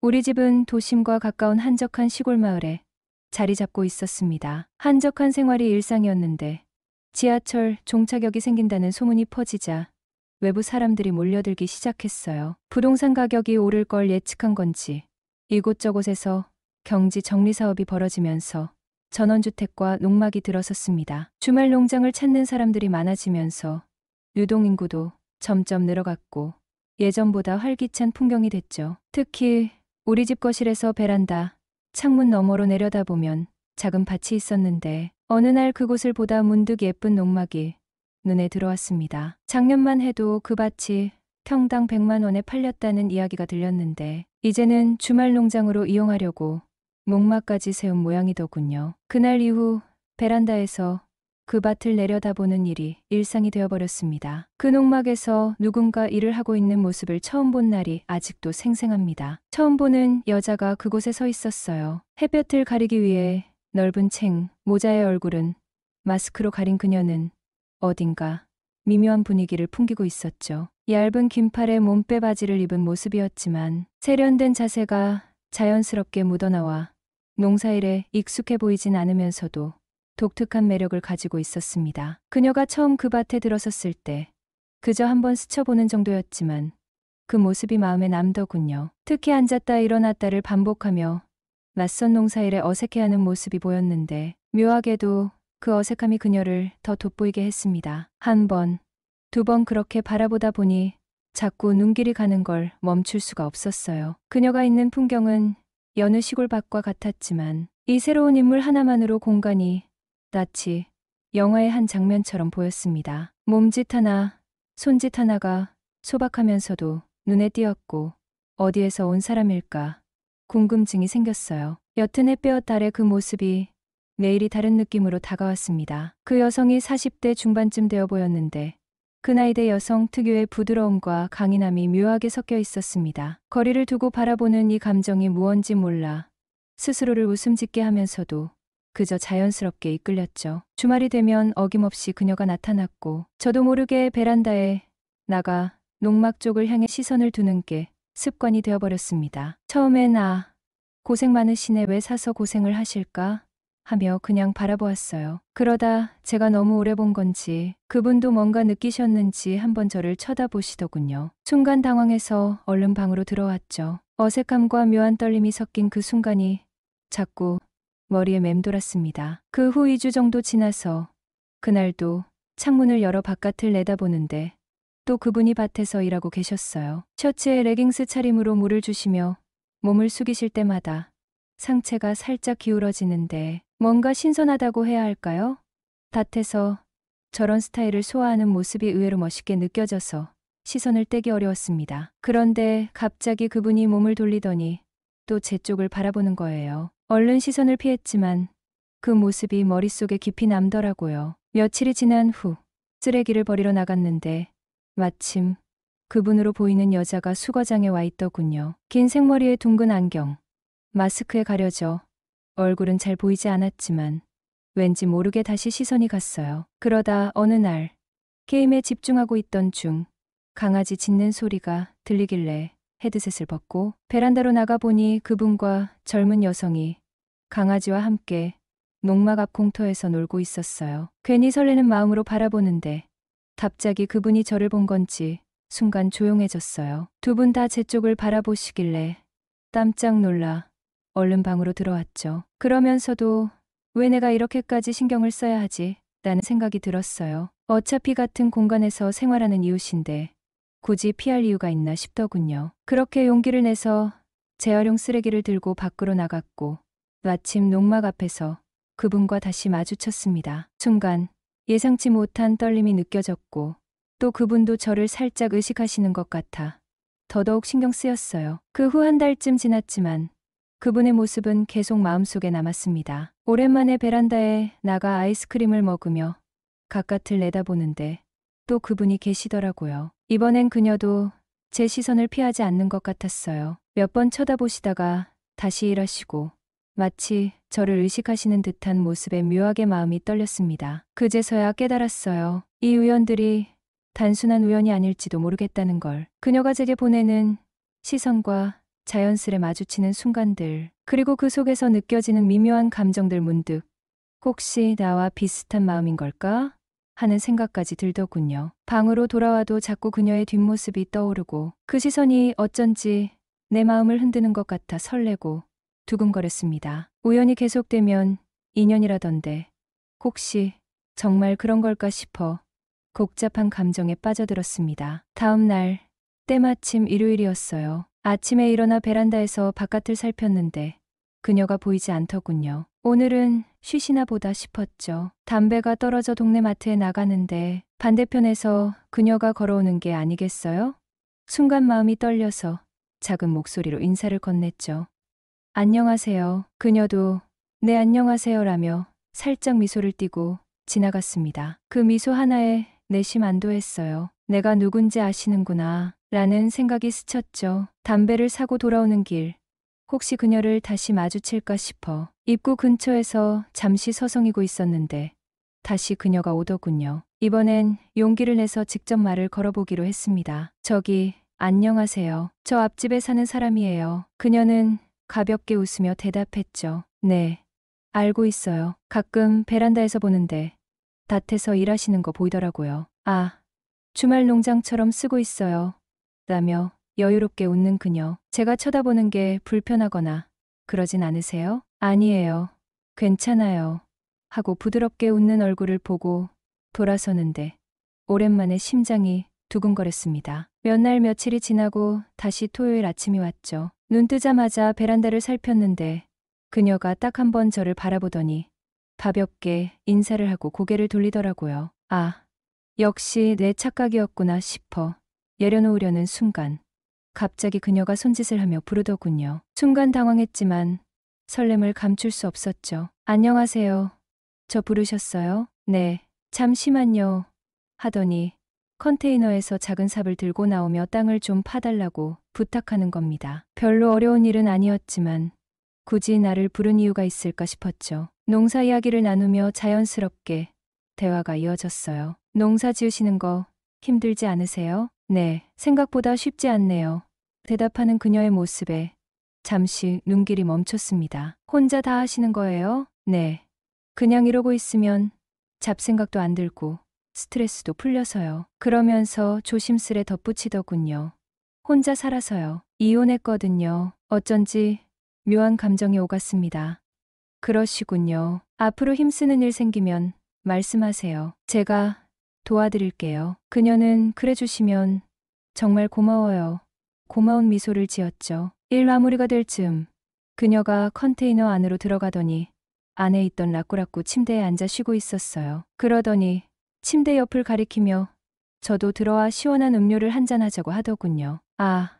우리 집은 도심과 가까운 한적한 시골 마을에 자리 잡고 있었습니다. 한적한 생활이 일상이었는데 지하철 종착역이 생긴다는 소문이 퍼지자 외부 사람들이 몰려들기 시작했어요. 부동산 가격이 오를 걸 예측한 건지 이곳저곳에서 경지 정리 사업이 벌어지면서 전원주택과 농막이 들어섰습니다. 주말 농장을 찾는 사람들이 많아지면서 유동인구도 점점 늘어갔고 예전보다 활기찬 풍경이 됐죠. 특히 우리 집 거실에서 베란다, 창문 너머로 내려다보면 작은 밭이 있었는데 어느 날 그곳을 보다 문득 예쁜 농막이 눈에 들어왔습니다. 작년만 해도 그 밭이 평당 100만 원에 팔렸다는 이야기가 들렸는데 이제는 주말 농장으로 이용하려고 농막까지 세운 모양이더군요. 그날 이후 베란다에서 그 밭을 내려다보는 일이 일상이 되어버렸습니다. 그 농막에서 누군가 일을 하고 있는 모습을 처음 본 날이 아직도 생생합니다. 처음 보는 여자가 그곳에 서 있었어요. 햇볕을 가리기 위해 넓은 챙, 모자의 얼굴은 마스크로 가린 그녀는 어딘가 미묘한 분위기를 풍기고 있었죠. 얇은 긴팔에 몸빼 바지를 입은 모습이었지만 세련된 자세가 자연스럽게 묻어나와 농사일에 익숙해 보이진 않으면서도 독특한 매력을 가지고 있었습니다. 그녀가 처음 그 밭에 들어섰을 때 그저 한번 스쳐보는 정도였지만 그 모습이 마음에 남더군요. 특히 앉았다 일어났다를 반복하며 낯선 농사일에 어색해하는 모습이 보였는데 묘하게도 그 어색함이 그녀를 더 돋보이게 했습니다. 한 번, 두 번 그렇게 바라보다 보니 자꾸 눈길이 가는 걸 멈출 수가 없었어요. 그녀가 있는 풍경은 여느 시골 밭과 같았지만 이 새로운 인물 하나만으로 공간이 마치 영화의 한 장면처럼 보였습니다. 몸짓 하나, 손짓 하나가 소박하면서도 눈에 띄었고 어디에서 온 사람일까 궁금증이 생겼어요. 옅은 햇볕 아래 그 모습이 매일이 다른 느낌으로 다가왔습니다. 그 여성이 40대 중반쯤 되어 보였는데 그 나이대 여성 특유의 부드러움과 강인함이 묘하게 섞여 있었습니다. 거리를 두고 바라보는 이 감정이 무언지 몰라 스스로를 웃음 짓게 하면서도 그저 자연스럽게 이끌렸죠. 주말이 되면 어김없이 그녀가 나타났고 저도 모르게 베란다에 나가 농막 쪽을 향해 시선을 두는 게 습관이 되어버렸습니다. 처음엔 고생 많으시네 왜 사서 고생을 하실까 하며 그냥 바라보았어요. 그러다 제가 너무 오래 본 건지 그분도 뭔가 느끼셨는지 한번 저를 쳐다보시더군요. 순간 당황해서 얼른 방으로 들어왔죠. 어색함과 묘한 떨림이 섞인 그 순간이 자꾸 머리에 맴돌았습니다. 그 후 2주 정도 지나서 그날도 창문을 열어 바깥을 내다보는데 또 그분이 밭에서 일하고 계셨어요. 셔츠에 레깅스 차림으로 물을 주시며 몸을 숙이실 때마다 상체가 살짝 기울어지는데 뭔가 신선하다고 해야 할까요? 밭에서 저런 스타일을 소화하는 모습이 의외로 멋있게 느껴져서 시선을 떼기 어려웠습니다. 그런데 갑자기 그분이 몸을 돌리더니 또 제 쪽을 바라보는 거예요. 얼른 시선을 피했지만 그 모습이 머릿속에 깊이 남더라고요. 며칠이 지난 후 쓰레기를 버리러 나갔는데 마침 그분으로 보이는 여자가 수거장에 와 있더군요. 긴 생머리에 둥근 안경, 마스크에 가려져 얼굴은 잘 보이지 않았지만 왠지 모르게 다시 시선이 갔어요. 그러다 어느 날 게임에 집중하고 있던 중 강아지 짖는 소리가 들리길래 헤드셋을 벗고 베란다로 나가보니 그분과 젊은 여성이 강아지와 함께 농막 앞 공터에서 놀고 있었어요. 괜히 설레는 마음으로 바라보는데 갑자기 그분이 저를 본 건지 순간 조용해졌어요. 두 분 다 제 쪽을 바라보시길래 깜짝 놀라 얼른 방으로 들어왔죠. 그러면서도 왜 내가 이렇게까지 신경을 써야 하지? 라는 생각이 들었어요. 어차피 같은 공간에서 생활하는 이웃인데 굳이 피할 이유가 있나 싶더군요. 그렇게 용기를 내서 재활용 쓰레기를 들고 밖으로 나갔고 마침 농막 앞에서 그분과 다시 마주쳤습니다. 순간 예상치 못한 떨림이 느껴졌고 또 그분도 저를 살짝 의식하시는 것 같아 더더욱 신경 쓰였어요. 그 후 한 달쯤 지났지만 그분의 모습은 계속 마음속에 남았습니다. 오랜만에 베란다에 나가 아이스크림을 먹으며 바깥을 내다보는데 또 그분이 계시더라고요. 이번엔 그녀도 제 시선을 피하지 않는 것 같았어요. 몇 번 쳐다보시다가 다시 일하시고 마치 저를 의식하시는 듯한 모습에 묘하게 마음이 떨렸습니다. 그제서야 깨달았어요. 이 우연들이 단순한 우연이 아닐지도 모르겠다는 걸. 그녀가 제게 보내는 시선과 자연스레 마주치는 순간들, 그리고 그 속에서 느껴지는 미묘한 감정들 문득 혹시 나와 비슷한 마음인 걸까? 하는 생각까지 들더군요. 방으로 돌아와도 자꾸 그녀의 뒷모습이 떠오르고 그 시선이 어쩐지 내 마음을 흔드는 것 같아 설레고 두근거렸습니다. 우연히 계속되면 인연이라던데 혹시 정말 그런 걸까 싶어 복잡한 감정에 빠져들었습니다. 다음 날 때마침 일요일이었어요. 아침에 일어나 베란다에서 바깥을 살폈는데 그녀가 보이지 않더군요. 오늘은 쉬시나 보다 싶었죠. 담배가 떨어져 동네 마트에 나가는데 반대편에서 그녀가 걸어오는 게 아니겠어요? 순간 마음이 떨려서 작은 목소리로 인사를 건넸죠. 안녕하세요. 그녀도 네 안녕하세요라며 살짝 미소를 띠고 지나갔습니다. 그 미소 하나에 내심 안도했어요. 내가 누군지 아시는구나 라는 생각이 스쳤죠. 담배를 사고 돌아오는 길 혹시 그녀를 다시 마주칠까 싶어 입구 근처에서 잠시 서성이고 있었는데 다시 그녀가 오더군요. 이번엔 용기를 내서 직접 말을 걸어보기로 했습니다. 저기 안녕하세요. 저 앞집에 사는 사람이에요. 그녀는 가볍게 웃으며 대답했죠. 네, 알고 있어요. 가끔 베란다에서 보는데 밭에서 일하시는 거 보이더라고요. 아, 주말 농장처럼 쓰고 있어요. 라며 여유롭게 웃는 그녀. 제가 쳐다보는 게 불편하거나 그러진 않으세요? 아니에요. 괜찮아요. 하고 부드럽게 웃는 얼굴을 보고 돌아서는데 오랜만에 심장이 두근거렸습니다. 몇 날 며칠이 지나고 다시 토요일 아침이 왔죠. 눈 뜨자마자 베란다를 살폈는데 그녀가 딱 한 번 저를 바라보더니 가볍게 인사를 하고 고개를 돌리더라고요. 아, 역시 내 착각이었구나 싶어 내려놓으려는 순간 갑자기 그녀가 손짓을 하며 부르더군요. 순간 당황했지만 설렘을 감출 수 없었죠. 안녕하세요. 저 부르셨어요? 네. 잠시만요. 하더니 컨테이너에서 작은 삽을 들고 나오며 땅을 좀 파달라고 부탁하는 겁니다. 별로 어려운 일은 아니었지만 굳이 나를 부른 이유가 있을까 싶었죠. 농사 이야기를 나누며 자연스럽게 대화가 이어졌어요. 농사 지으시는 거 힘들지 않으세요? 네, 생각보다 쉽지 않네요. 대답하는 그녀의 모습에 잠시 눈길이 멈췄습니다. 혼자 다 하시는 거예요? 네. 그냥 이러고 있으면 잡생각도 안 들고 스트레스도 풀려서요. 그러면서 조심스레 덧붙이더군요. 혼자 살아서요. 이혼했거든요. 어쩐지 묘한 감정이 오갔습니다. 그러시군요. 앞으로 힘쓰는 일 생기면 말씀하세요. 제가 도와드릴게요. 그녀는 그래 주시면 정말 고마워요. 고마운 미소를 지었죠. 일 마무리가 될 즈음 그녀가 컨테이너 안으로 들어가더니 안에 있던 라꾸라꾸 침대에 앉아 쉬고 있었어요. 그러더니 침대 옆을 가리키며 저도 들어와 시원한 음료를 한잔하자고 하더군요. 아,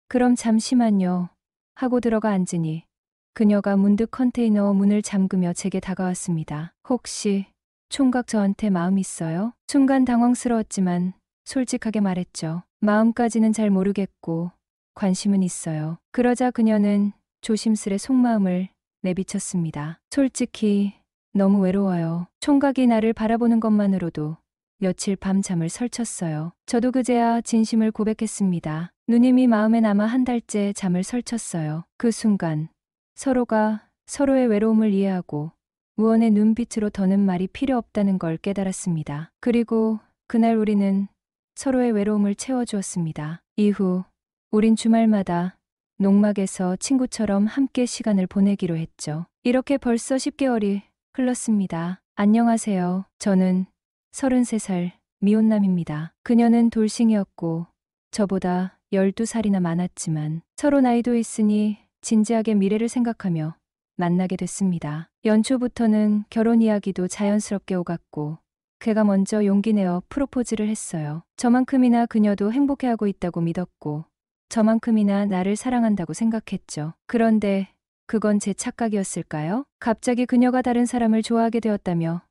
그럼 잠시만요. 하고 들어가 앉으니 그녀가 문득 컨테이너 문을 잠그며 제게 다가왔습니다. 혹시 총각 저한테 마음 있어요? 순간 당황스러웠지만 솔직하게 말했죠. 마음까지는 잘 모르겠고 관심은 있어요. 그러자 그녀는 조심스레 속마음을 내비쳤습니다. 솔직히 너무 외로워요. 총각이 나를 바라보는 것만으로도 며칠 밤잠을 설쳤어요. 저도 그제야 진심을 고백했습니다. 누님이 마음에 남아 한 달째 잠을 설쳤어요. 그 순간 서로가 서로의 외로움을 이해하고 무언의 눈빛으로 더는 말이 필요 없다는 걸 깨달았습니다. 그리고 그날 우리는 서로의 외로움을 채워주었습니다. 이후 우린 주말마다 농막에서 친구처럼 함께 시간을 보내기로 했죠. 이렇게 벌써 10개월이 흘렀습니다. 안녕하세요. 저는 33살 미혼남입니다. 그녀는 돌싱이었고 저보다 12살이나 많았지만 서로 나이도 있으니 진지하게 미래를 생각하며 만나게 됐습니다. 연초부터는 결혼 이야기도 자연스럽게 오갔고 그가 먼저 용기 내어 프로포즈를 했어요. 저만큼이나 그녀도 행복해하고 있다고 믿었고 저만큼이나 나를 사랑한다고 생각했죠. 그런데 그건 제 착각이었을까요? 갑자기 그녀가 다른 사람을 좋아하게 되었다며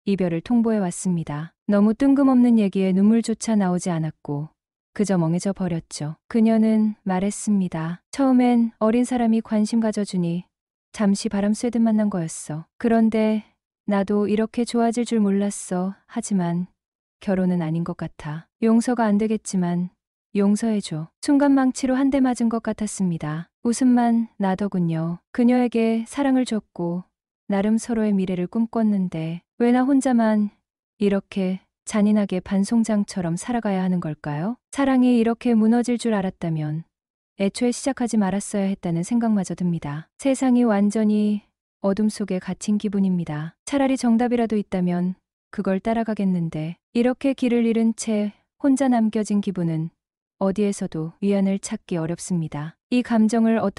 이별을 통보해 왔습니다. 너무 뜬금없는 얘기에 눈물조차 나오지 않았고 그저 멍해져 버렸죠. 그녀는 말했습니다. 처음엔 어린 사람이 관심 가져주니 잠시 바람 쐬듯 만난 거였어. 그런데 나도 이렇게 좋아질 줄 몰랐어. 하지만 결혼은 아닌 것 같아. 용서가 안 되겠지만 용서해줘. 순간 망치로 한 대 맞은 것 같았습니다. 웃음만 나더군요. 그녀에게 사랑을 줬고 나름 서로의 미래를 꿈꿨는데 왜 나 혼자만 이렇게 잔인하게 반송장처럼 살아가야 하는 걸까요? 사랑이 이렇게 무너질 줄 알았다면 애초에 시작하지 말았어야 했다는 생각마저 듭니다. 세상이 완전히 어둠 속에 갇힌 기분입니다. 차라리 정답이라도 있다면 그걸 따라가겠는데 이렇게 길을 잃은 채 혼자 남겨진 기분은 어디에서도 위안을 찾기 어렵습니다. 이 감정을 어떻게